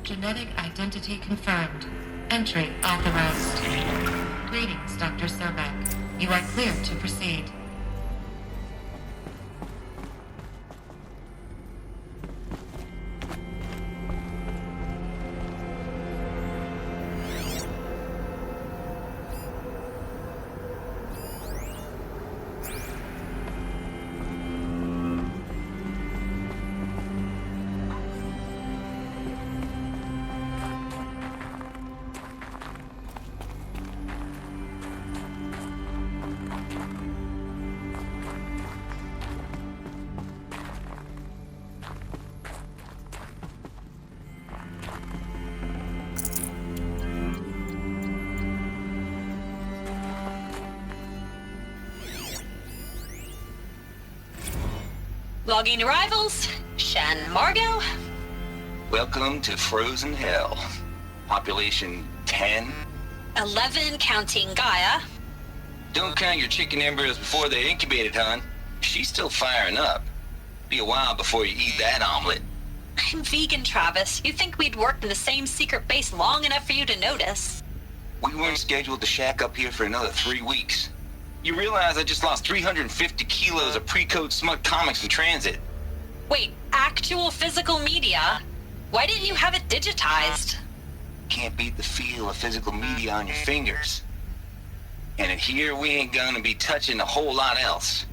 Genetic identity confirmed. Entry authorized. Greetings, Dr. Sobek. You are cleared to proceed. Logging arrivals, Shen Margot. Welcome to Frozen Hell. Population 10. 11 counting Gaia. Don't count your chicken embryos before they're incubated, hon. She's still firing up. Be a while before you eat that omelet. I'm vegan, Travis. You'd think we'd worked in the same secret base long enough for you to notice. We weren't scheduled to shack up here for another 3 weeks. You realize I just lost 350 kilos of pre-code smut comics in transit. Wait, actual physical media? Why didn't you have it digitized? Can't beat the feel of physical media on your fingers. And in here, we ain't gonna be touching a whole lot else.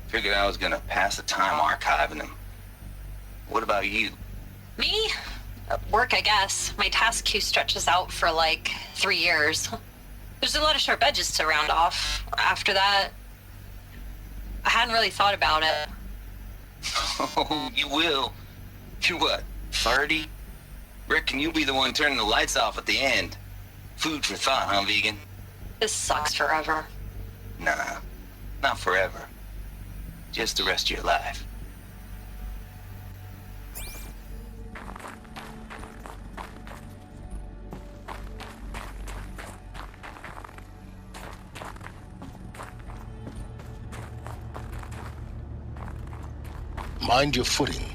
Figured I was gonna pass the time archiving them. What about you? Me? Work, I guess. My task queue stretches out for like 3 years. There's a lot of sharp edges to round off. After that, I hadn't really thought about it. Oh, you will. You're what, 30? Reckon you'll be the one turning the lights off at the end. Food for thought, huh, vegan? This sucks forever. Nah, not forever. Just the rest of your life. Mind your footing.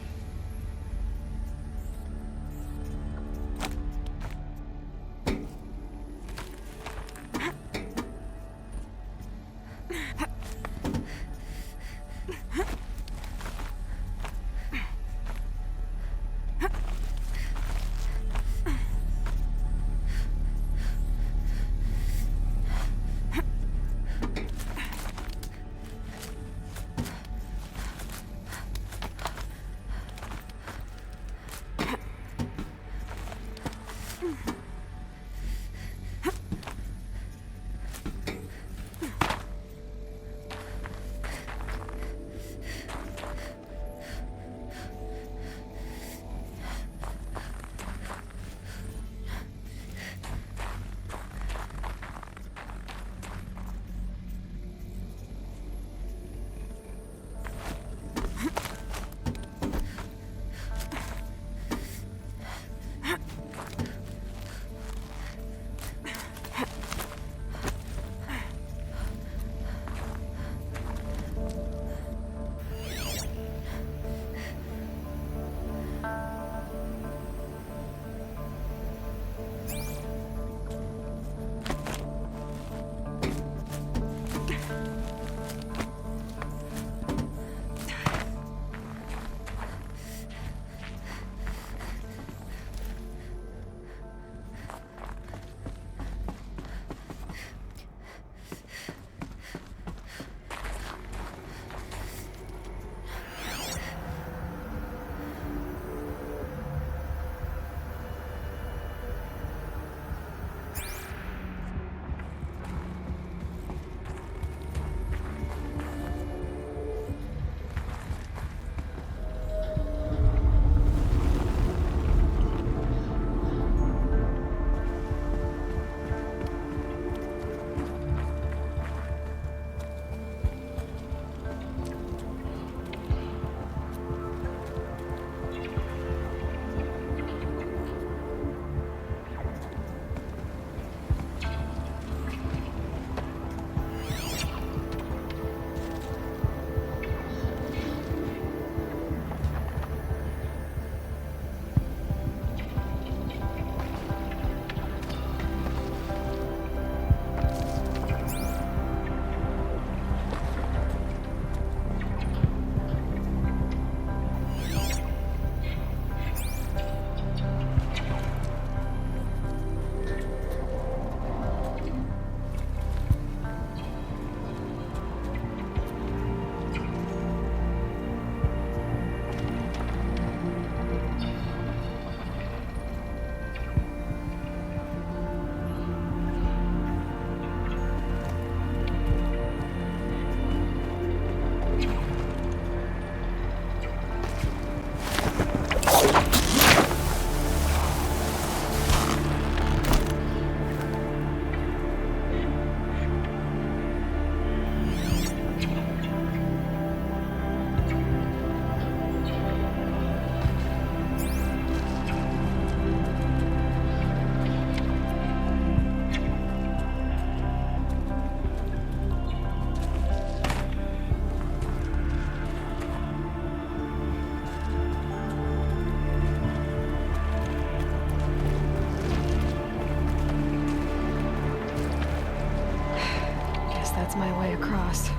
way across.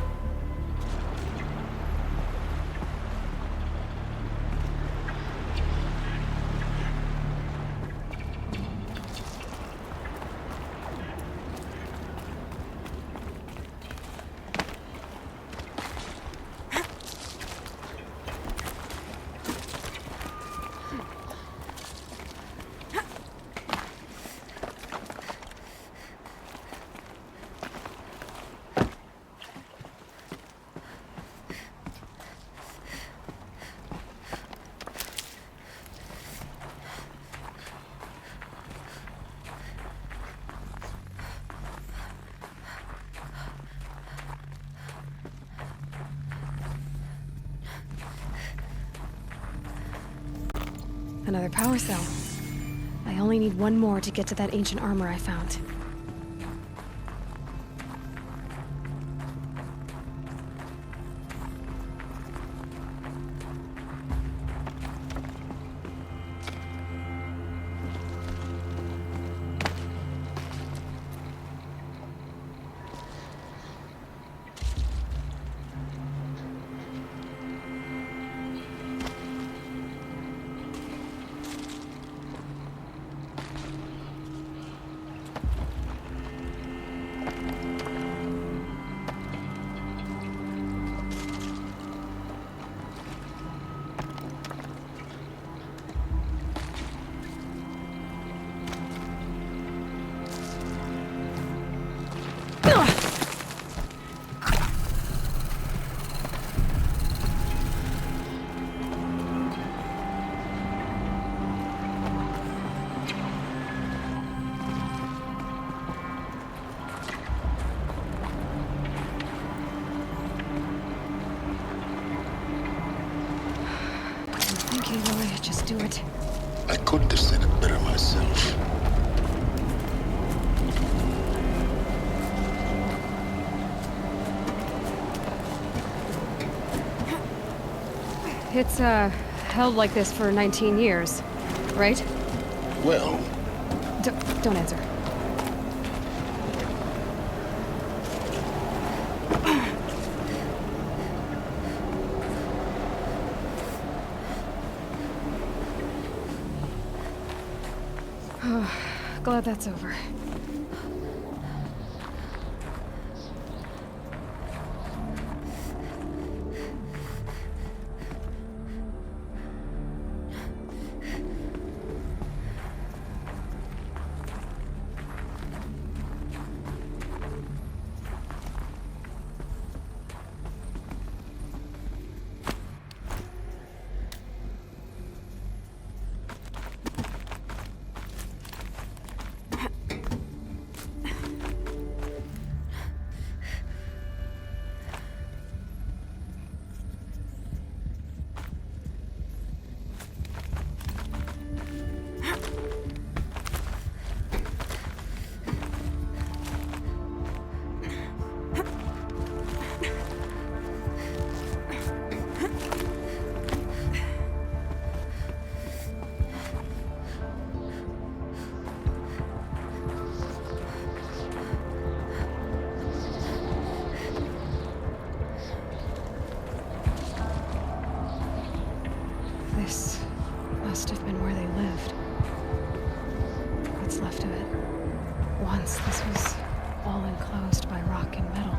Another power cell. I only need one more to get to that ancient armor I found. Just do it. I couldn't have said it better myself. It's, held like this for 19 years, right? Well, Don't answer. Glad that's over. This must have been where they lived. What's left of it. Once this was all enclosed by rock and metal.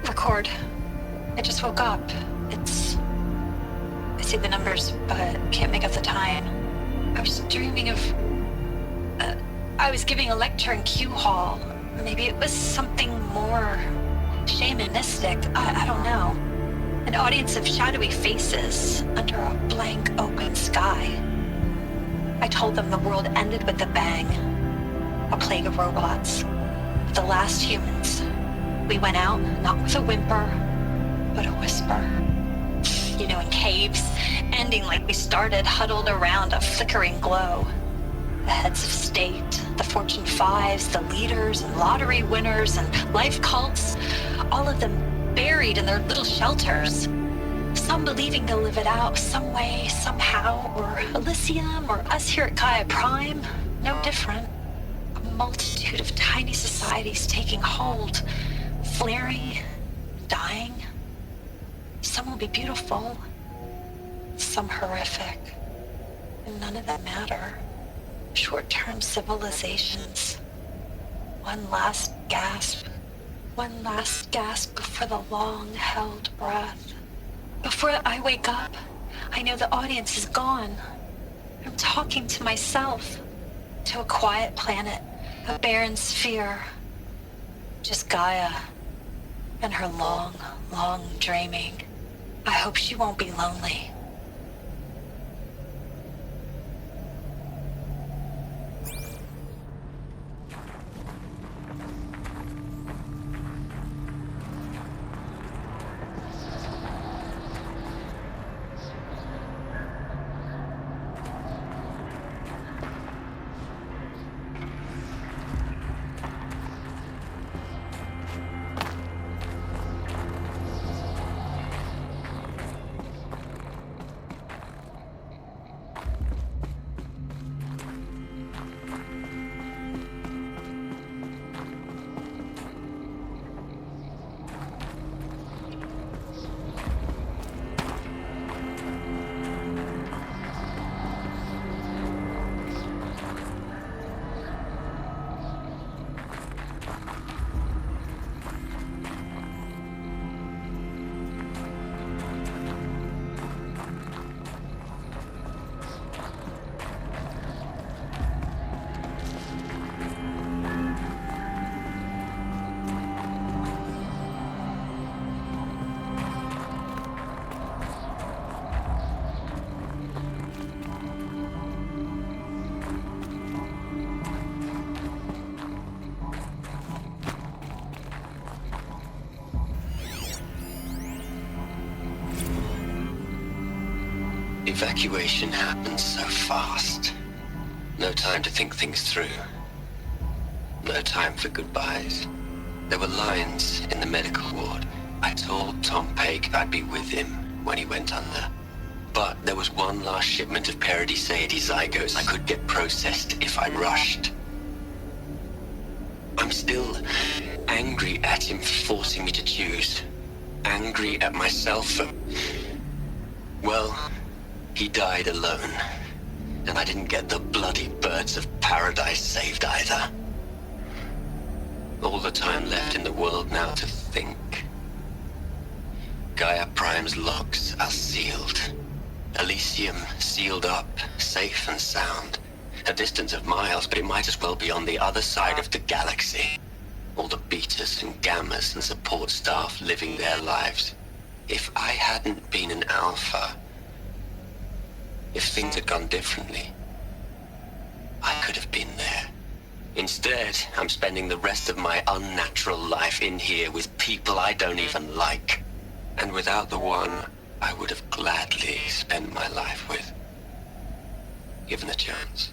Record. I just woke up. I see the numbers, but can't make out the time. I was dreaming of... I was giving a lecture in Q Hall. Maybe it was something more shamanistic. I don't know. An audience of shadowy faces under a blank open sky. I told them the world ended with a bang. A plague of robots. The last humans. We went out, not with a whimper, but a whisper. You know, in caves, ending like we started, huddled around a flickering glow. The heads of state, the Fortune 5s, the leaders and lottery winners and life cults, all of them buried in their little shelters. Some believing they'll live it out some way, somehow, or Elysium, or us here at Gaia Prime, no different. A multitude of tiny societies taking hold, flaring, dying. Some will be beautiful, some horrific, and none of them matter. Short-term civilizations. One last gasp before the long-held breath. Before I wake up, I know the audience is gone. I'm talking to myself, to a quiet planet, a barren sphere. Just Gaia and her long, long dreaming. I hope she won't be lonely. Evacuation happened so fast. No time to think things through. No time for goodbyes. There were lines in the medical ward. I told Tom Paik I'd be with him when he went under. But there was one last shipment of Paradiseidae zygotes I could get processed if I rushed. I'm still angry at him for forcing me to choose. Angry at myself for... well... he died alone, and I didn't get the bloody birds of paradise saved either. All the time left in the world now to think. Gaia Prime's locks are sealed. Elysium sealed up, safe and sound. A distance of miles, but it might as well be on the other side of the galaxy. All the betas and gammas and support staff living their lives. If I hadn't been an alpha... if things had gone differently, I could have been there. Instead, I'm spending the rest of my unnatural life in here with people I don't even like. And without the one I would have gladly spent my life with. Given a chance.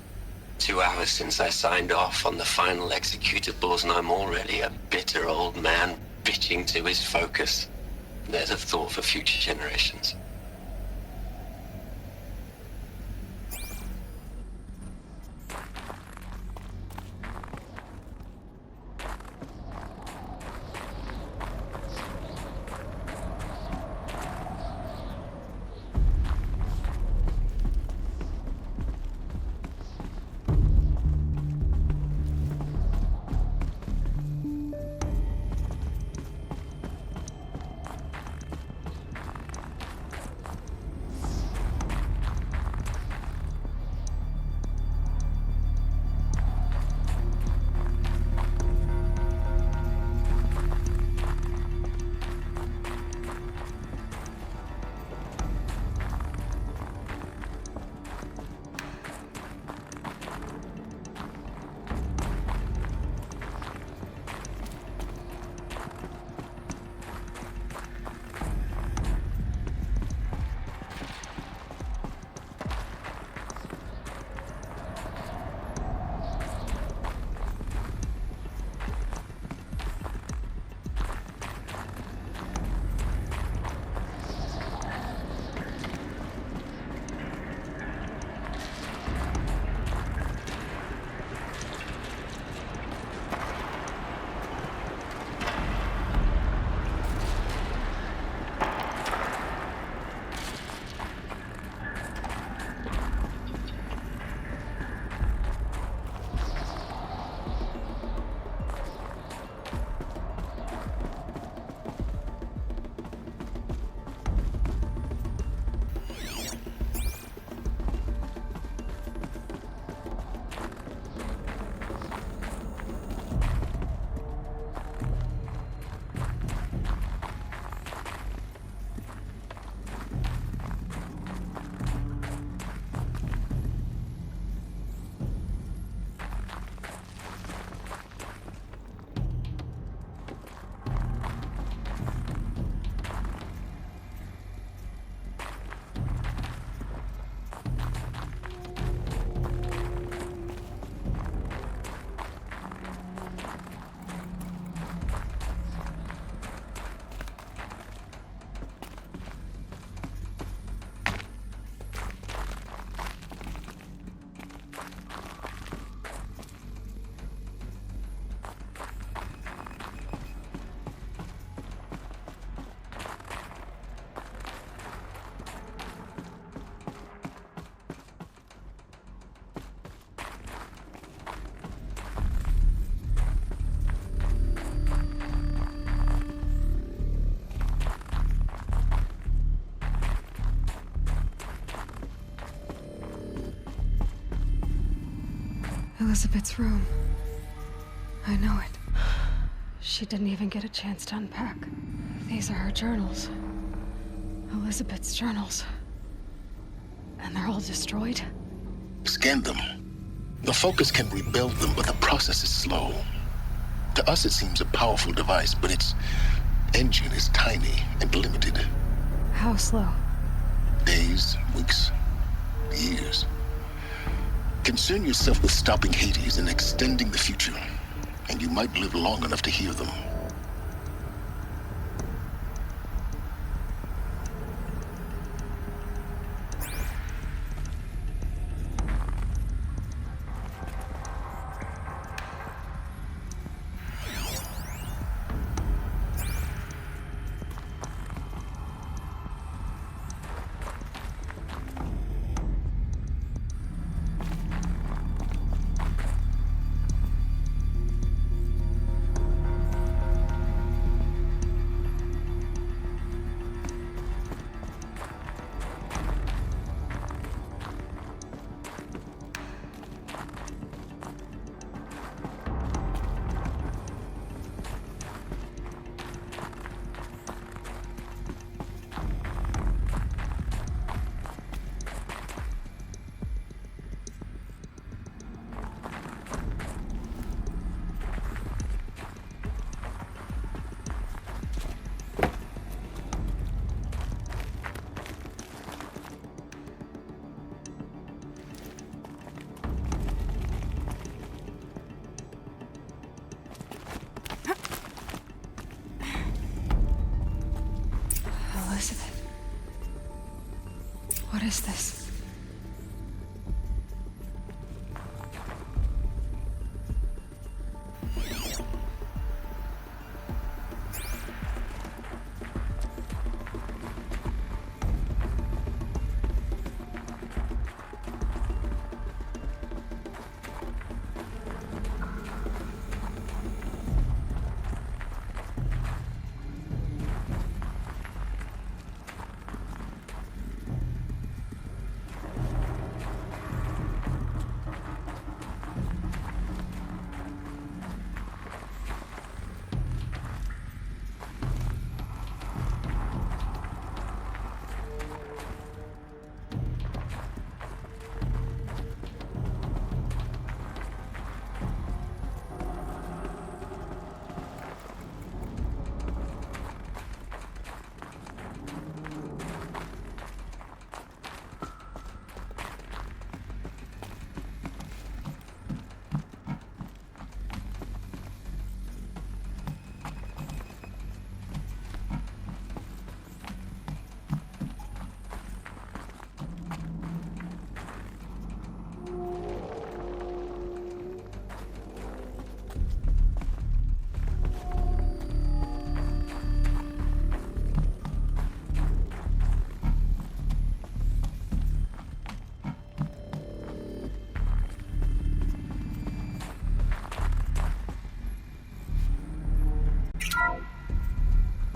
2 hours since I signed off on the final executables, and I'm already a bitter old man bitching to his focus. There's a thought for future generations. Elizabeth's room. I know it. She didn't even get a chance to unpack. These are her journals. Elizabeth's journals. And they're all destroyed? Scan them. The Focus can rebuild them, but the process is slow. To us, it seems a powerful device, but its engine is tiny and limited. How slow? Days, weeks, years. Concern yourself with stopping Hades and extending the future, and you might live long enough to hear them. Elizabeth. What is this?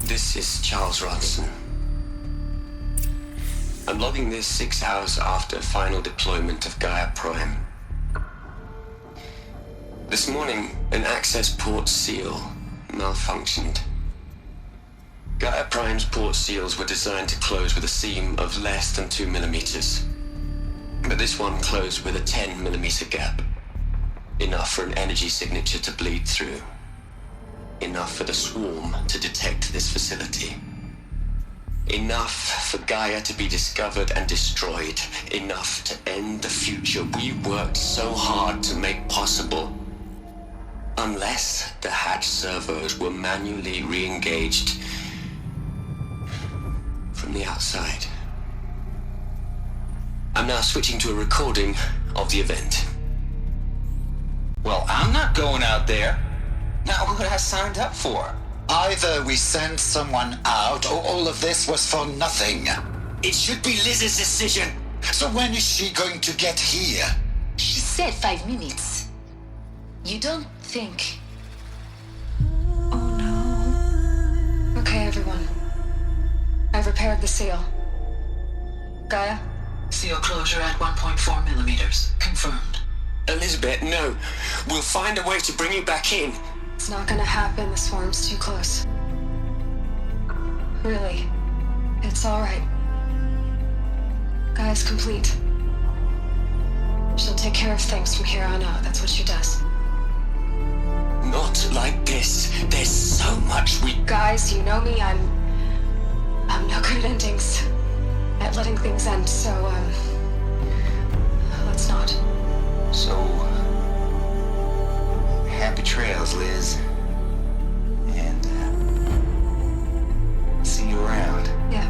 This is Charles Ronson. I'm logging this 6 hours after final deployment of Gaia Prime. This morning, an access port seal malfunctioned. Gaia Prime's port seals were designed to close with a seam of less than 2 millimeters. But this one closed with a 10 millimeter gap. Enough for an energy signature to bleed through. Enough for the swarm to detect this facility. Enough for Gaia to be discovered and destroyed. Enough to end the future we worked so hard to make possible. Unless the hatch servos were manually re-engaged from the outside. I'm now switching to a recording of the event. Well, I'm not going out there. Not what I signed up for. Either we send someone out, or all of this was for nothing. It should be Liz's decision. So when is she going to get here? She said 5 minutes. You don't think... Oh no. Okay, everyone. I've repaired the seal. Gaia? Seal closure at 1.4 millimeters. Confirmed. Elizabeth, no. We'll find a way to bring you back in. It's not gonna happen. The swarm's too close. Really. It's alright. Gaia's complete. She'll take care of things from here on out. That's what she does. Not like this. There's so much we... Guys, you know me. I'm no good at endings. At letting things end, so, let's not. So, happy trails, Liz. And, see you around. Yeah.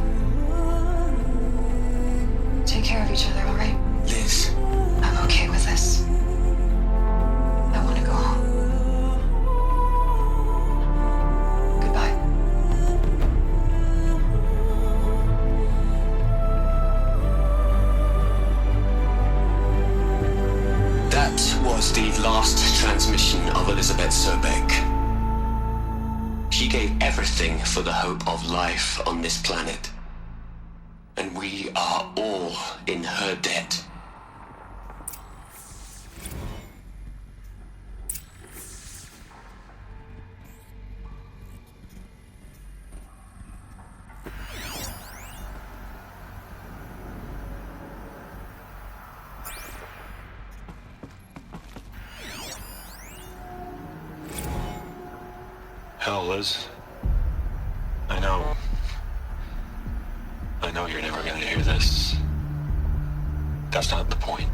Take care of each other, alright? Liz. I'm okay with this. I want to go home. Goodbye. That was the last transmission of Elizabeth Sobek. She gave everything for the hope of life on this planet. And we are all in her debt. Hell, Liz. I know you're never gonna hear this. That's not the point.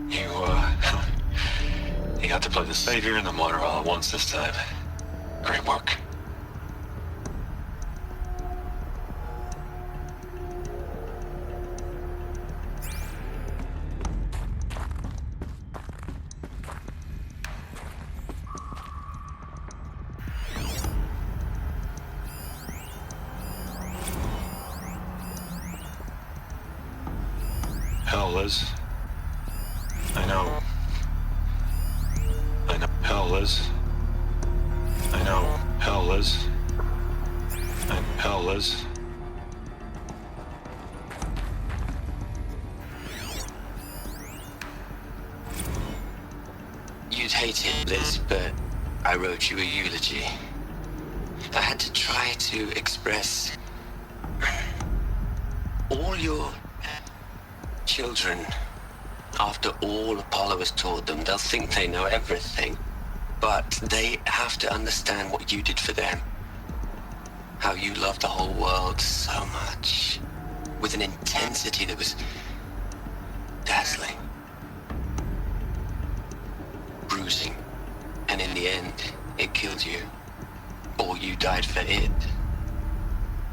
You got to play the savior and the martyr all at once this time. Great work. Hell, Liz. I know. Hell, Liz. I know. Hell, Liz. Hell, Liz. You'd hate it, Liz, but I wrote you a eulogy. I had to try to express all your children. After all Apollo has taught them, they'll think they know everything. But they have to understand what you did for them. How you loved the whole world so much. With an intensity that was dazzling. Bruising. And in the end, it killed you. Or you died for it.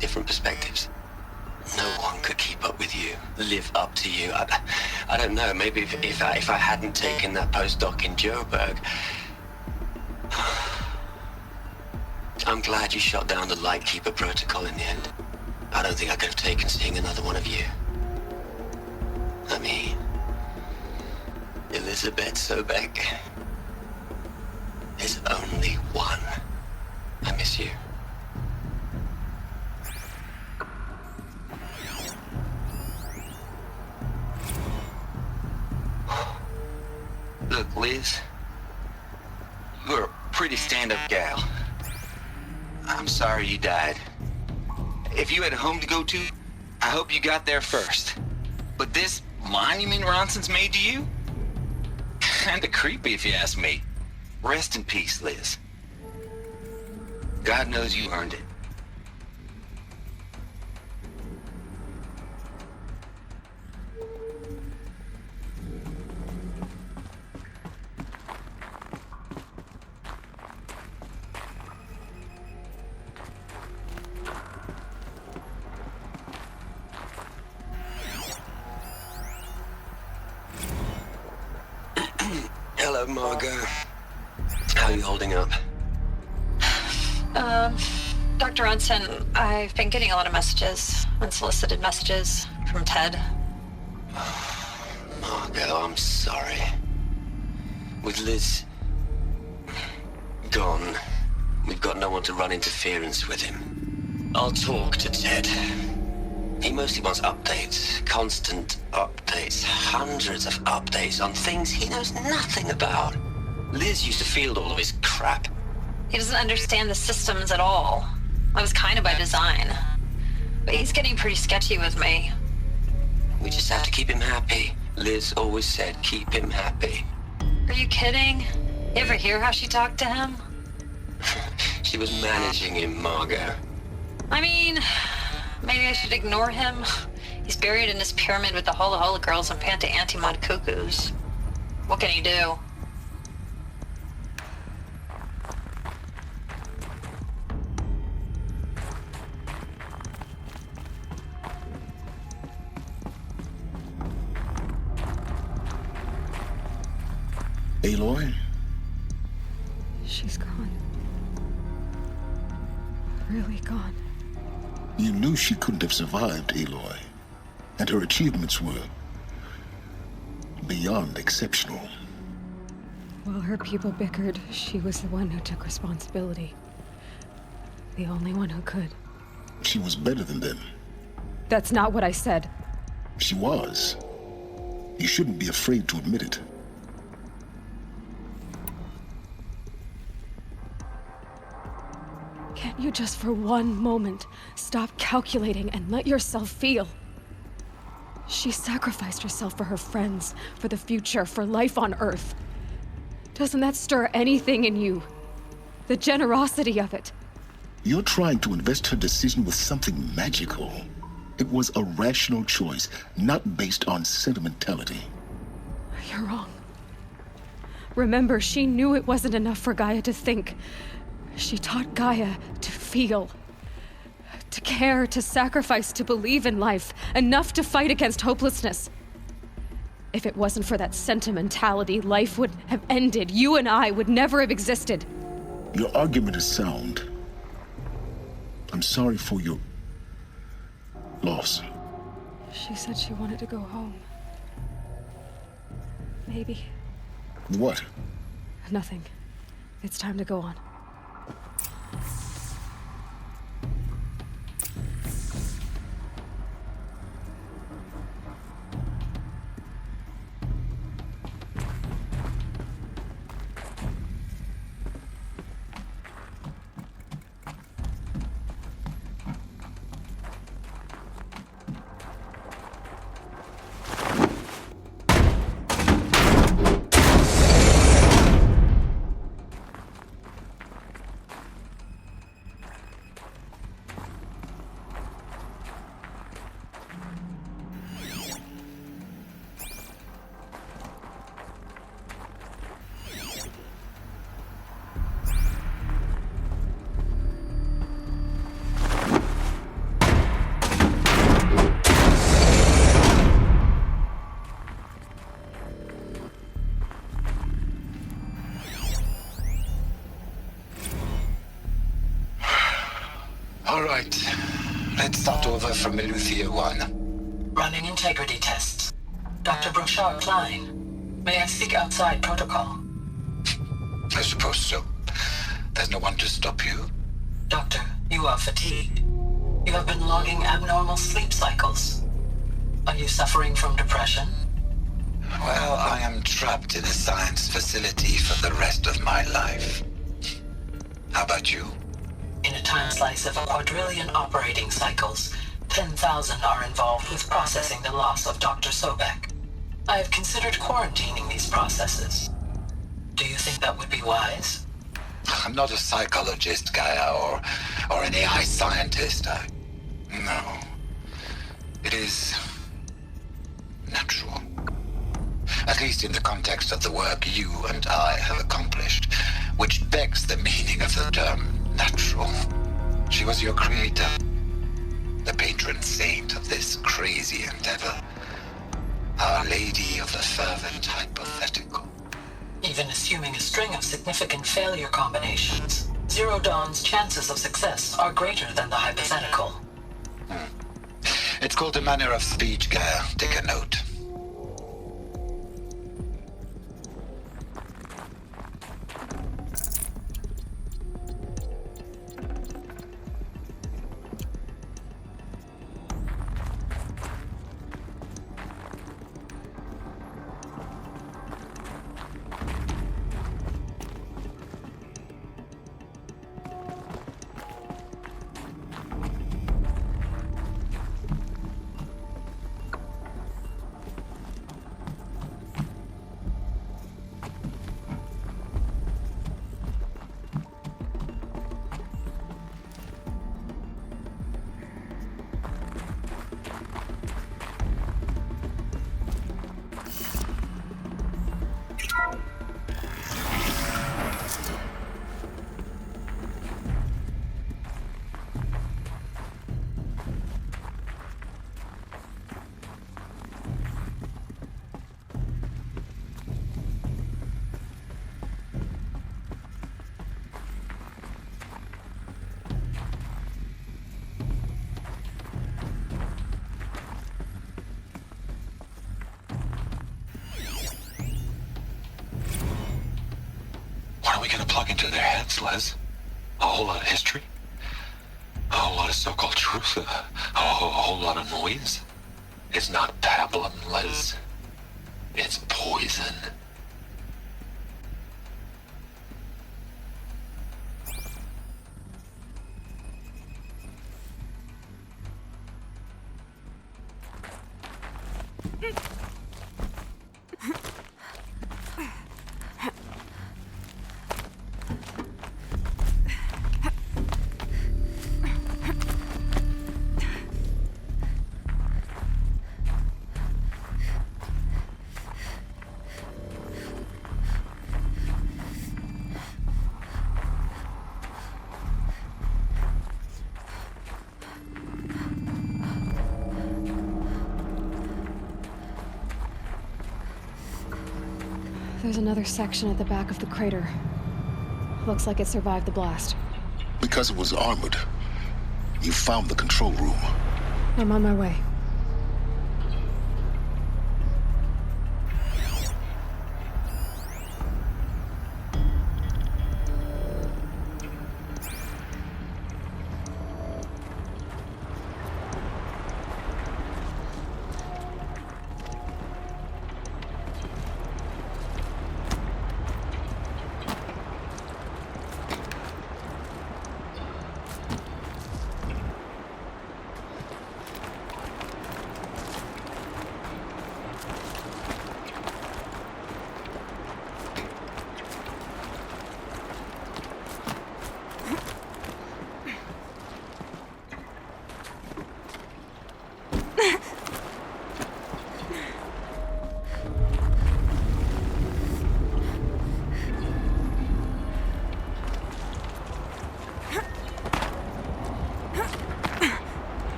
Different perspectives. No one could keep up with you, live up to you. I don't know, maybe if I hadn't taken that postdoc in Joburg. I'm glad you shot down the Lightkeeper protocol in the end. I don't think I could have taken seeing another one of you. I mean, Elizabeth Sobek. There's only one. I miss you. Look, Liz, you're a pretty stand-up gal. I'm sorry you died. If you had a home to go to, I hope you got there first. But this monument Ronson's made to you? Kinda creepy if you ask me. Rest in peace, Liz. God knows you earned it. Hello, Margot. How are you holding up? Dr. Ronson, I've been getting a lot of messages, unsolicited messages from Ted. Margot, I'm sorry. With Liz gone, we've got no one to run interference with him. I'll talk to Ted. He mostly wants updates, constant updates, hundreds of updates on things he knows nothing about. Liz used to field all of his crap. He doesn't understand the systems at all. That was kind of by design. But he's getting pretty sketchy with me. We just have to keep him happy. Liz always said, keep him happy. Are you kidding? You ever hear how she talked to him? She was managing him, Margot. I mean, maybe I should ignore him. He's buried in his pyramid with the Hola Hola girls and Panta Antimod cuckoos. What can he do? Aloy? She's gone. Really gone. You knew she couldn't have survived, Aloy. And her achievements were beyond exceptional. While her people bickered, she was the one who took responsibility. The only one who could. She was better than them. That's not what I said. She was. You shouldn't be afraid to admit it. Can't you just for one moment stop calculating and let yourself feel? She sacrificed herself for her friends, for the future, for life on Earth. Doesn't that stir anything in you? The generosity of it. You're trying to invest her decision with something magical. It was a rational choice, not based on sentimentality. You're wrong. Remember, she knew it wasn't enough for Gaia to think. She taught Gaia to feel, to care, to sacrifice, to believe in life, enough to fight against hopelessness. If it wasn't for that sentimentality, life would have ended. You and I would never have existed. Your argument is sound. I'm sorry for your loss. She said she wanted to go home. Maybe. What? Nothing. It's time to go on. All right. Let's start over from Eleuthia 1. Running integrity tests. Dr. Brochard Klein, may I speak outside protocol? I suppose so. There's no one to stop you. Doctor, you are fatigued. You have been logging abnormal sleep cycles. Are you suffering from depression? Well, I am trapped in a science facility for the rest of my life. How about you? In a time slice of a quadrillion operating cycles, 10,000 are involved with processing the loss of Dr. Sobek. I have considered quarantining these processes. Do you think that would be wise? I'm not a psychologist, Gaia, or an AI scientist. No. It is natural. At least in the context of the work you and I have accomplished, which begs the meaning of the term natural. She was your creator, the patron saint of this crazy endeavor, Our Lady of the Fervent Hypothetical. Even assuming a string of significant failure combinations, Zero Dawn's chances of success are greater than the hypothetical. It's called a manner of speech, Gaia. Take a note. How are we gonna plug into their heads, Les? A whole lot of history? A whole lot of so-called truth? A whole lot of noise? It's not pablum, Les. It's poison. There's another section at the back of the crater. Looks like it survived the blast. Because it was armored, you found the control room. I'm on my way.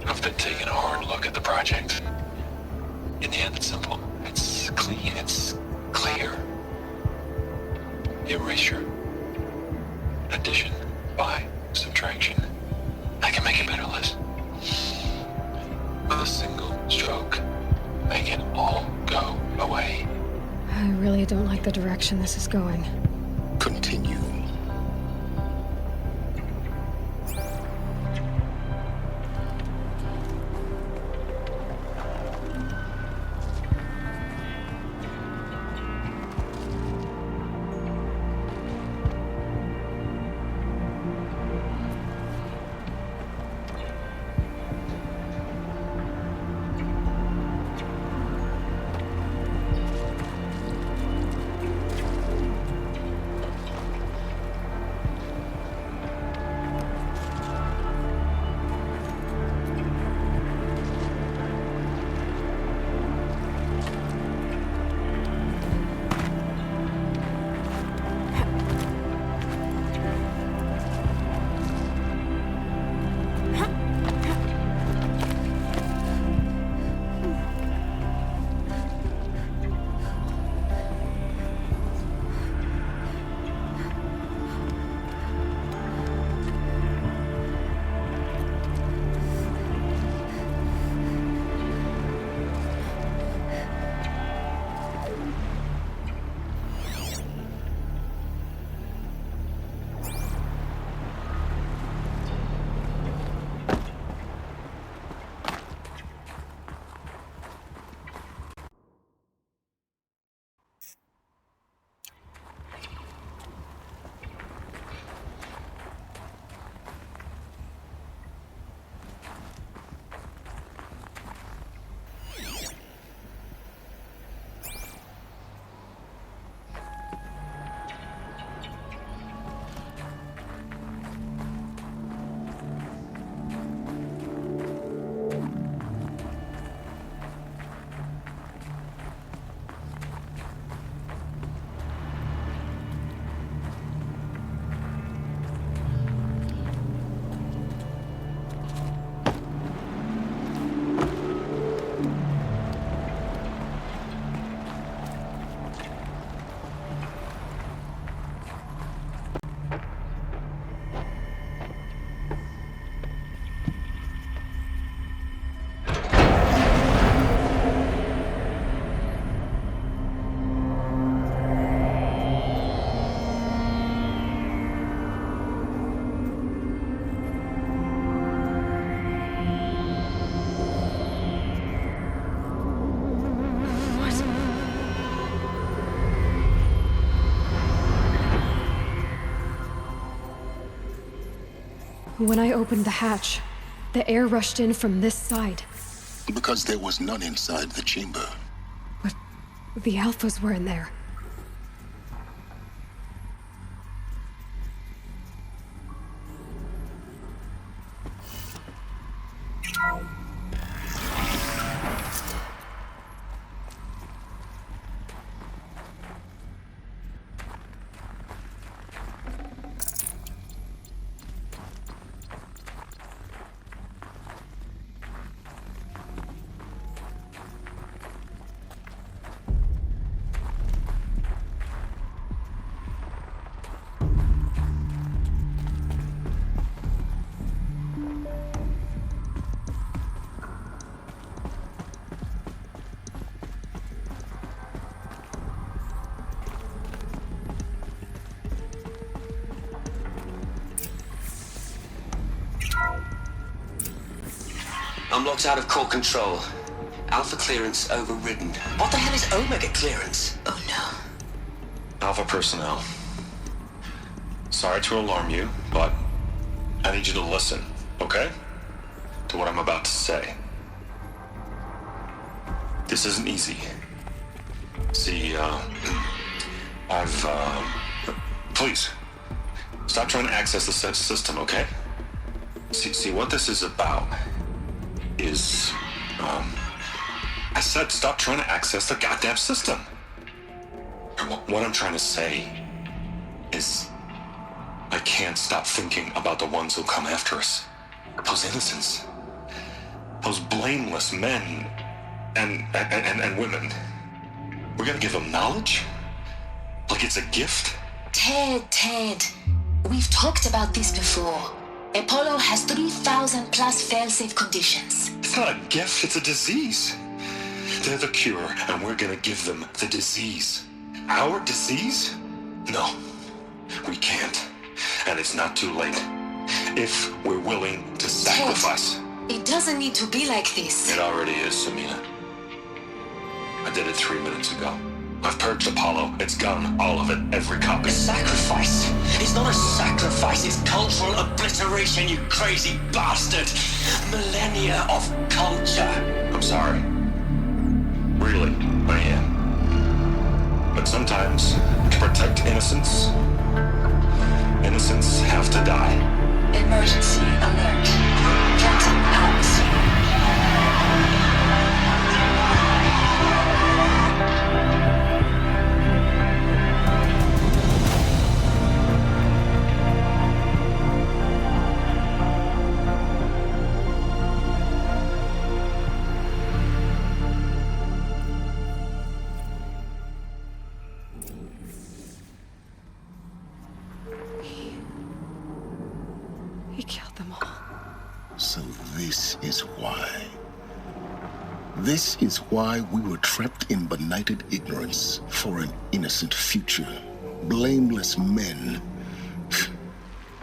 I've been taking a hard look at the project. In the end, it's simple. It's clean. It's clear. Erasure. Addition. By. Subtraction. I can make it better, Liz. With a single stroke. Make it all go away. I really don't like the direction this is going. Continue. When I opened the hatch, the air rushed in from this side. Because there was none inside the chamber. But the Alphas were in there. I'm locked out of core control. Alpha clearance overridden. What the hell is Omega clearance? Oh no. Alpha personnel. Sorry to alarm you, but I need you to listen, okay? To what I'm about to say. This isn't easy. See, please, stop trying to access the system, okay? See, what this is about is, I said stop trying to access the goddamn system. What I'm trying to say is I can't stop thinking about the ones who come after us. Those innocents. Those blameless men and women. We're gonna give them knowledge? Like it's a gift? Ted. We've talked about this before. Apollo has 3,000 plus fail-safe conditions. It's not a gift, it's a disease. They're the cure, and we're gonna give them the disease. Our disease? No, we can't. And it's not too late. If we're willing to sacrifice. Ted, it doesn't need to be like this. It already is, Samina. I did it 3 minutes ago. I've purged Apollo. It's gone. All of it. Every copy. A sacrifice? It's not a sacrifice. It's cultural obliteration, you crazy bastard. Millennia of culture. I'm sorry. Really, I am. But sometimes, to protect innocence have to die. Emergency alert. Captain Atmosphere. He killed them all. So this is why. This is why we were trapped in benighted ignorance for an innocent future. Blameless men.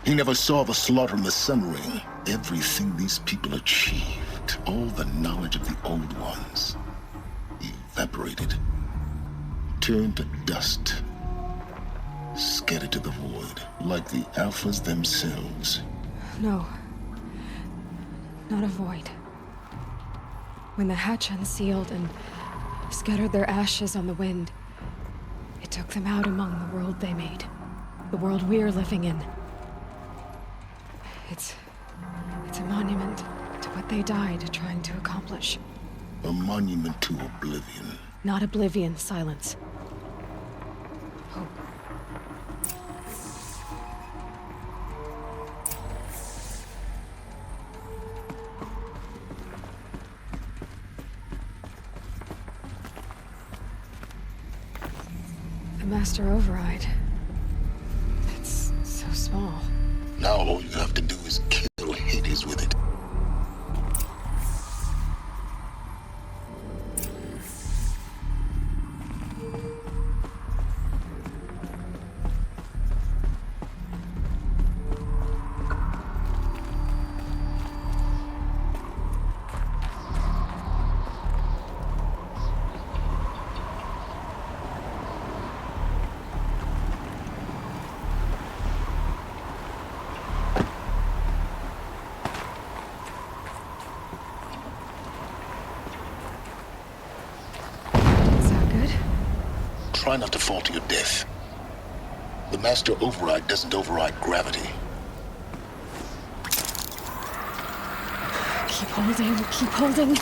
He never saw the slaughter in the Sun Ring. Everything these people achieved, all the knowledge of the old ones, evaporated, turned to dust, scattered to the void, like the Alphas themselves. No. Not a void. When the hatch unsealed and scattered their ashes on the wind, it took them out among the world they made. The world we're living in. It's a monument to what they died trying to accomplish. A monument to oblivion. Not oblivion, silence. Hope. The Master Override. It's so small. Now all you have to do is kill Hades with it. Try not to fall to your death. The master override doesn't override gravity. Keep holding, keep holding.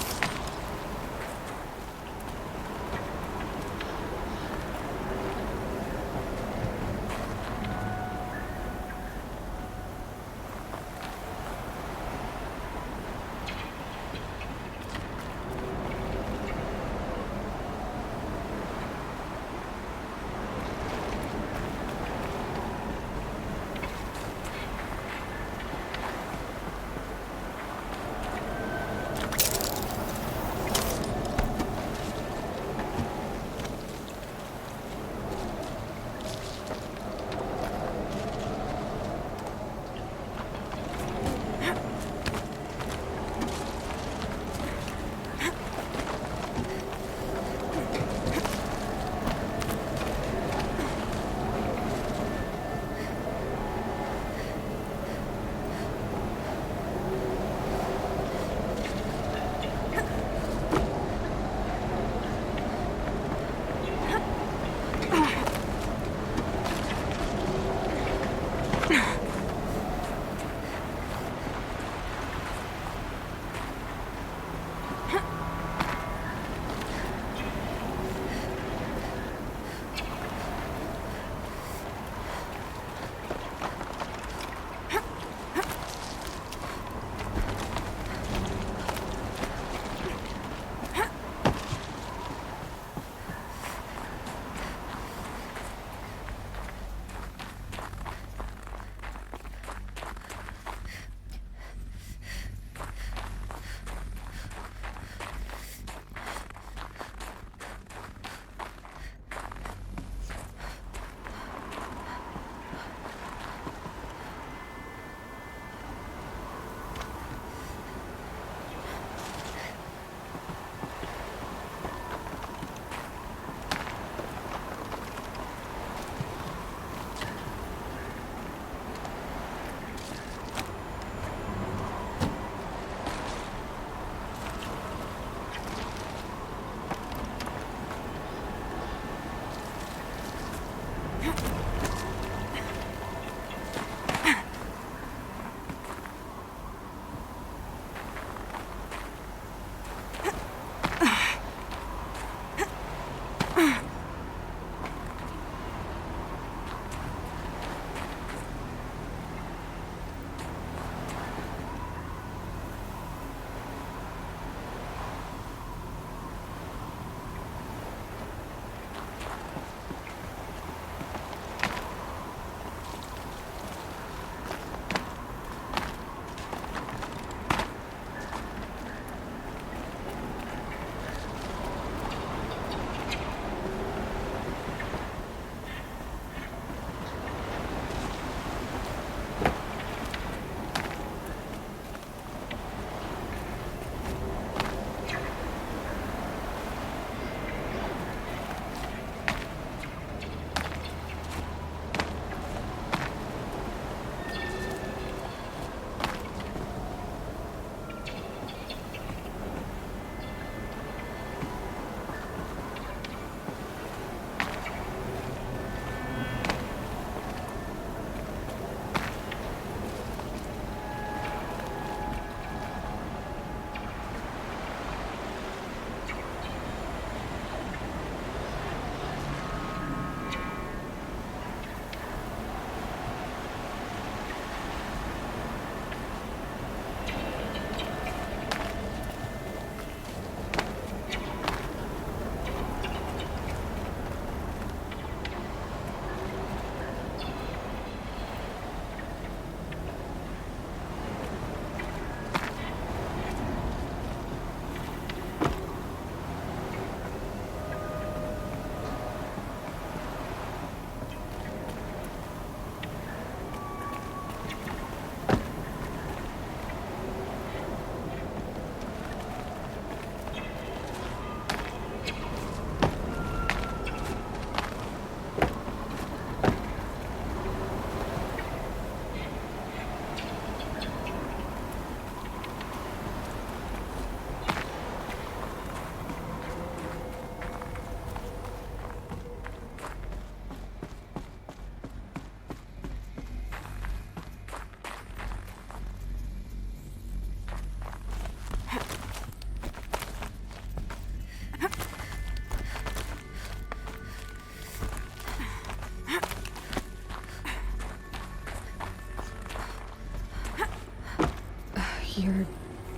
You're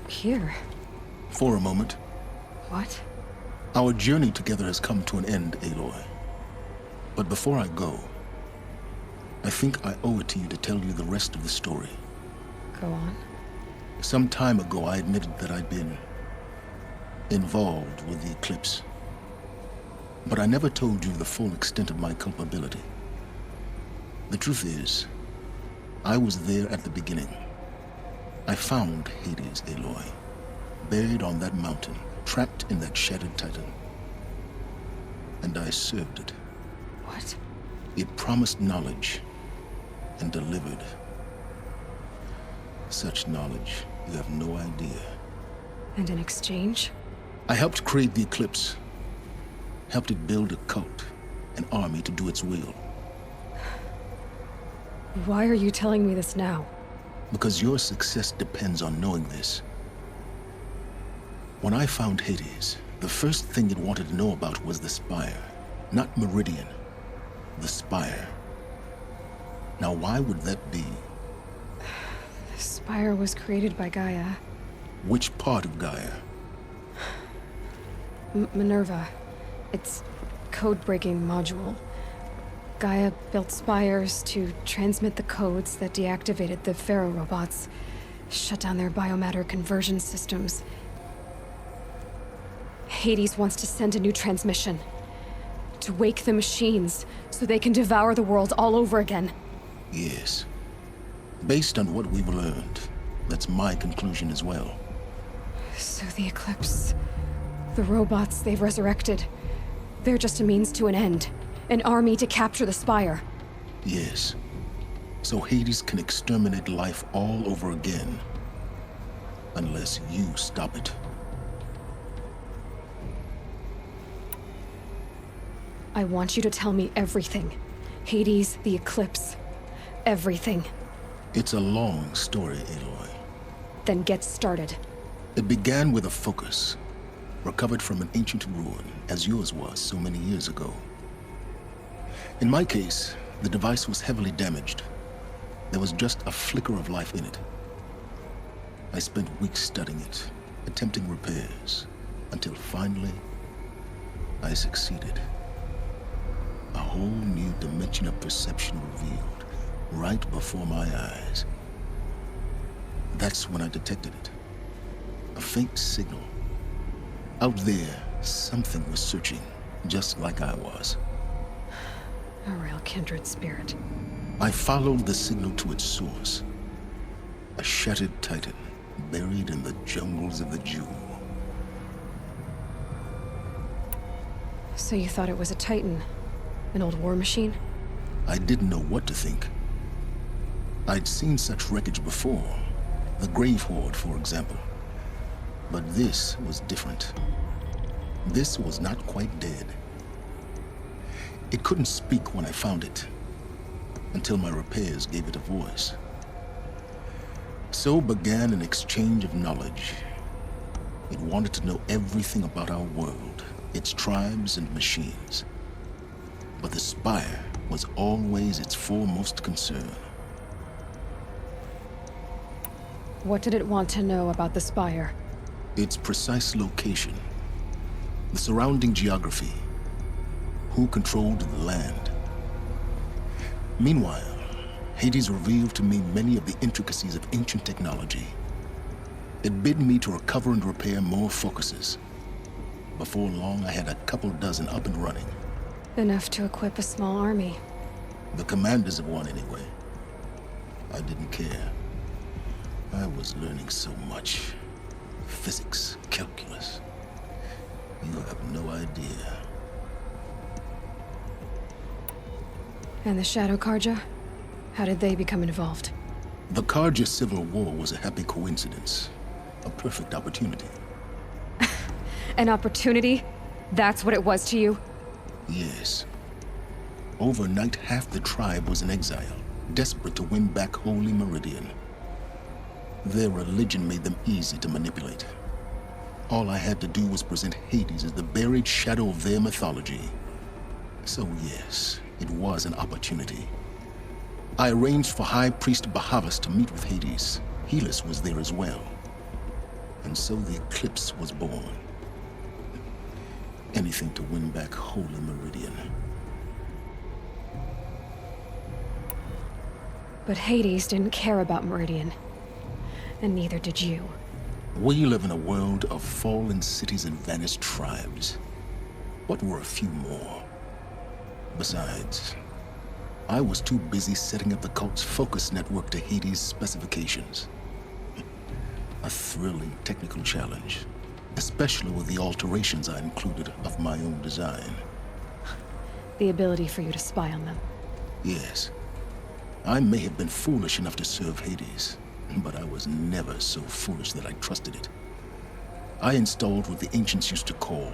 here. For a moment. What? Our journey together has come to an end, Aloy. But before I go, I think I owe it to you to tell you the rest of the story. Go on. Some time ago, I admitted that I'd been involved with the eclipse. But I never told you the full extent of my culpability. The truth is, I was there at the beginning. I found Hades, Aloy, buried on that mountain, trapped in that shattered titan. And I served it. What? It promised knowledge and delivered. Such knowledge, you have no idea. And in exchange? I helped create the eclipse. Helped it build a cult, an army to do its will. Why are you telling me this now? Because your success depends on knowing this. When I found Hades, the first thing it wanted to know about was the Spire. Not Meridian. The Spire. Now, why would that be? The Spire was created by Gaia. Which part of Gaia? Minerva. Its code-breaking module. Gaia built spires to transmit the codes that deactivated the Pharaoh robots, shut down their biomatter conversion systems. Hades wants to send a new transmission. To wake the machines, so they can devour the world all over again. Yes. Based on what we've learned, that's my conclusion as well. So the Eclipse, the robots they've resurrected, they're just a means to an end. An army to capture the Spire. Yes. So Hades can exterminate life all over again. Unless you stop it. I want you to tell me everything. Hades, the Eclipse, everything. It's a long story, Aloy. Then get started. It began with a focus, recovered from an ancient ruin, as yours was so many years ago. In my case, the device was heavily damaged. There was just a flicker of life in it. I spent weeks studying it, attempting repairs, until finally, I succeeded. A whole new dimension of perception revealed, right before my eyes. That's when I detected it. A faint signal. Out there, something was searching, just like I was. A real kindred spirit. I followed the signal to its source. A shattered titan, buried in the jungles of the Jewel. So you thought it was a titan? An old war machine? I didn't know what to think. I'd seen such wreckage before. The Grave Horde, for example. But this was different. This was not quite dead. It couldn't speak when I found it, until my repairs gave it a voice. So began an exchange of knowledge. It wanted to know everything about our world, its tribes and machines. But the Spire was always its foremost concern. What did it want to know about the Spire? Its precise location, the surrounding geography, who controlled the land. Meanwhile, Hades revealed to me many of the intricacies of ancient technology. It bid me to recover and repair more focuses. Before long, I had a couple dozen up and running. Enough to equip a small army. The commanders of one, anyway. I didn't care. I was learning so much. Physics, calculus. You have no idea. And the Shadow Karja? How did they become involved? The Karja Civil War was a happy coincidence. A perfect opportunity. An opportunity? That's what it was to you? Yes. Overnight, half the tribe was in exile, desperate to win back Holy Meridian. Their religion made them easy to manipulate. All I had to do was present Hades as the buried shadow of their mythology. So yes, it was an opportunity. I arranged for High Priest Bahavas to meet with Hades. Helis was there as well. And so the Eclipse was born. Anything to win back Holy Meridian. But Hades didn't care about Meridian. And neither did you. We live in a world of fallen cities and vanished tribes. What were a few more? Besides, I was too busy setting up the cult's focus network to Hades' specifications. A thrilling technical challenge, especially with the alterations I included of my own design. The ability for you to spy on them. Yes. I may have been foolish enough to serve Hades, but I was never so foolish that I trusted it. I installed what the ancients used to call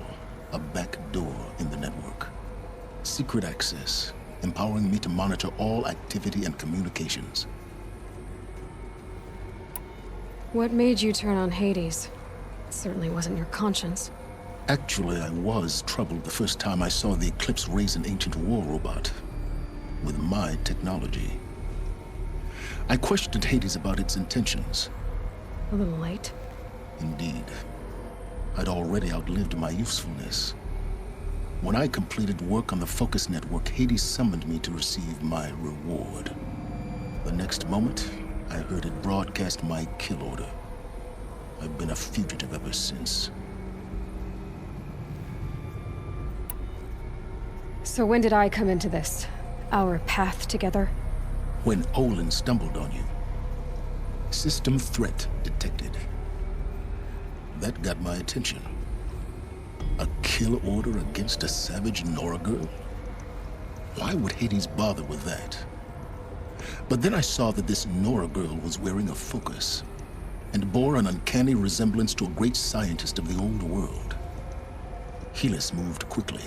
a back door in the network. Secret access, empowering me to monitor all activity and communications. What made you turn on Hades? It certainly wasn't your conscience. Actually, I was troubled the first time I saw the Eclipse raise an ancient war robot with my technology. I questioned Hades about its intentions. A little late. Indeed. I'd already outlived my usefulness. When I completed work on the Focus Network, Hades summoned me to receive my reward. The next moment, I heard it broadcast my kill order. I've been a fugitive ever since. So when did I come into this? Our path together? When Olin stumbled on you. System threat detected. That got my attention. A kill order against a savage Nora girl? Why would Hades bother with that? But then I saw that this Nora girl was wearing a focus and bore an uncanny resemblance to a great scientist of the old world. Helis moved quickly.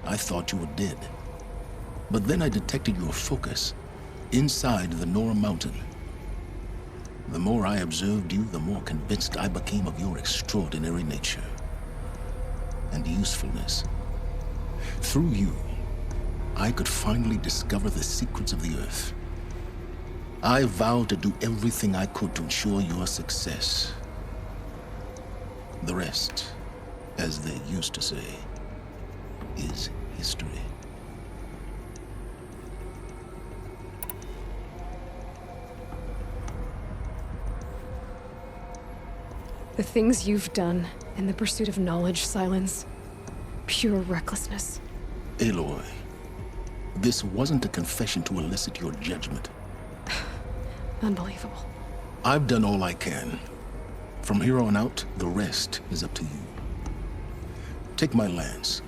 I thought you were dead. But then I detected your focus inside the Nora mountain. The more I observed you, the more convinced I became of your extraordinary nature and usefulness. Through you, I could finally discover the secrets of the Earth. I vowed to do everything I could to ensure your success. The rest, as they used to say, is history. The things you've done in the pursuit of knowledge, Silence. Pure recklessness. Aloy, this wasn't a confession to elicit your judgment. Unbelievable. I've done all I can. From here on out, the rest is up to you. Take my lance.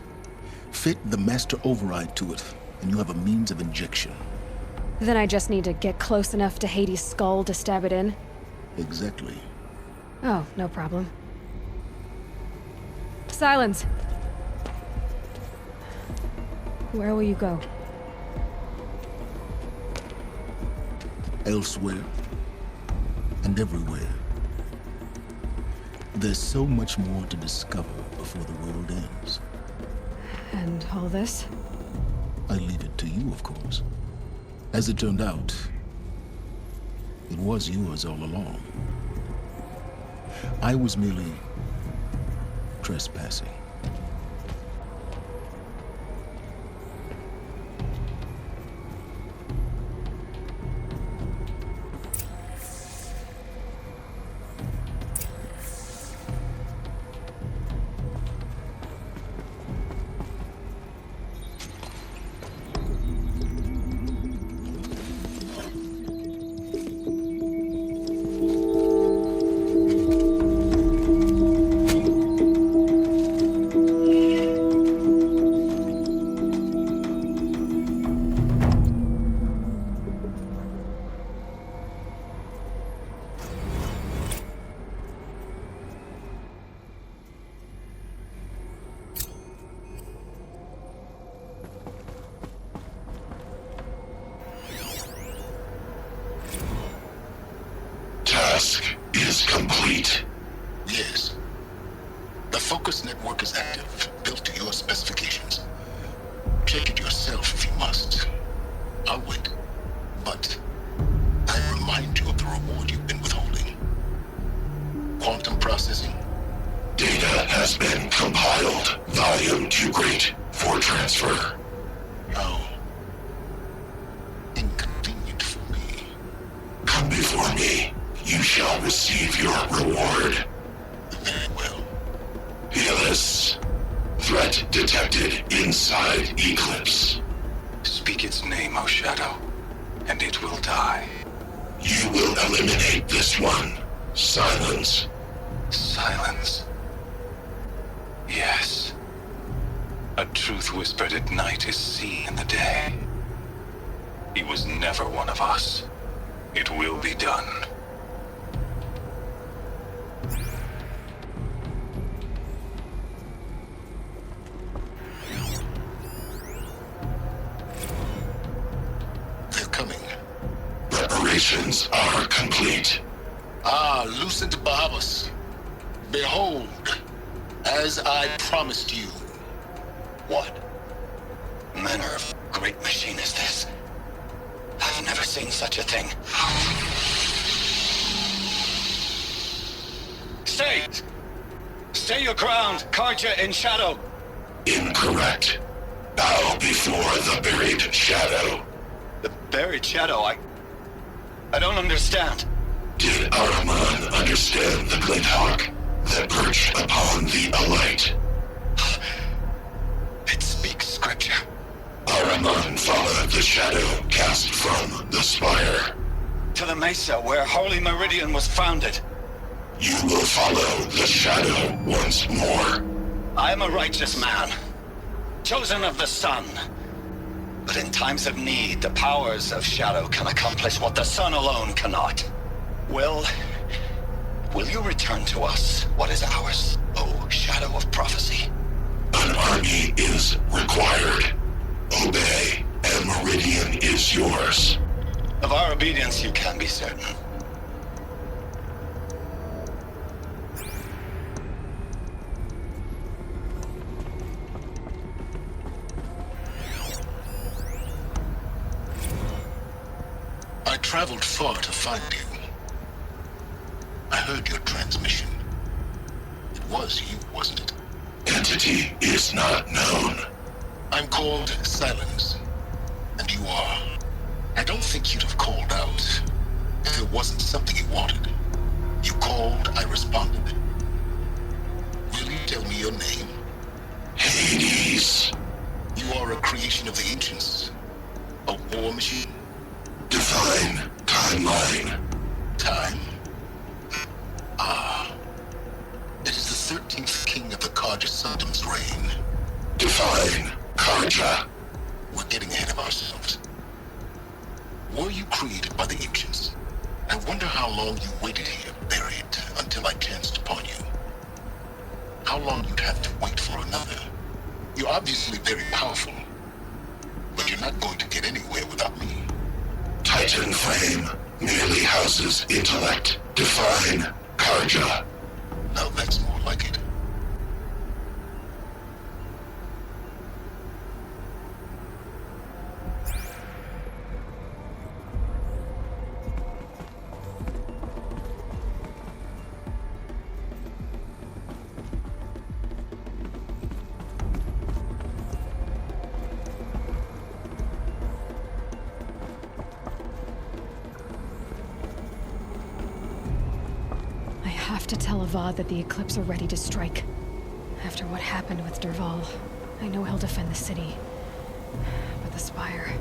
Fit the master override to it, and you have a means of injection. Then I just need to get close enough to Hades' skull to stab it in? Exactly. Oh, no problem. Silence! Where will you go? Elsewhere. And everywhere. There's so much more to discover before the world ends. And all this? I leave it to you, of course. As it turned out, it was yours all along. I was merely trespassing. Task is complete. Yes. The Focus Network is active, built to your specifications. Check it yourself if you must. I'll wait. But I remind you of the reward you've been withholding. quantum processing? Data has been compiled. Volume too great for transfer. How inconvenient for me. Come before me. You shall receive your reward. Very well. Helis. Threat detected inside Eclipse. Speak its name, O Shadow, and it will die. You will eliminate this one. Silence. Silence. Yes. A truth whispered at night is seen in the day. He was never one of us. It will be done. They're coming. Preparations are complete. Ah, Lucent Bahavas. Behold, as I promised you. What manner of great machine is this? I've never seen such a thing. Stay! Stay your ground, Karja in Shadow! Incorrect. Bow before the buried shadow. The buried shadow, I don't understand. Did Araman understand the glint hawk that perched upon the alight? It speaks scripture. Araman followed the shadow cast from the spire. To the mesa where Holy Meridian was founded. You will follow the shadow once more. I am a righteous man, chosen of the sun. But in times of need, the powers of shadow can accomplish what the sun alone cannot. Will you return to us what is ours, O Shadow of Prophecy? An army is required. Obey, and Meridian is yours. Of our obedience you can be certain. I traveled far to find you. I heard your transmission. It was you, wasn't it? Entity is not known. I'm called Silence, and you are. I don't think you'd have called out if it wasn't something you wanted. You called, I responded. Will you tell me your name? Hades. You are a creation of the ancients. A war machine? Define timeline. Time? Ah. It is the 13th king of the Karja Sanctum's reign. Define Karja. We're getting ahead of ourselves. Were you created by the ancients? I wonder how long you waited here, buried, until I chanced upon you. How long you'd have to wait for another. You're obviously very powerful, but you're not going to get anywhere without me. Titan flame merely houses intellect. Define Karja. Now that's more like it. I have to tell Avad that the Eclipse are ready to strike. After what happened with Derval, I know he'll defend the city. But the Spire...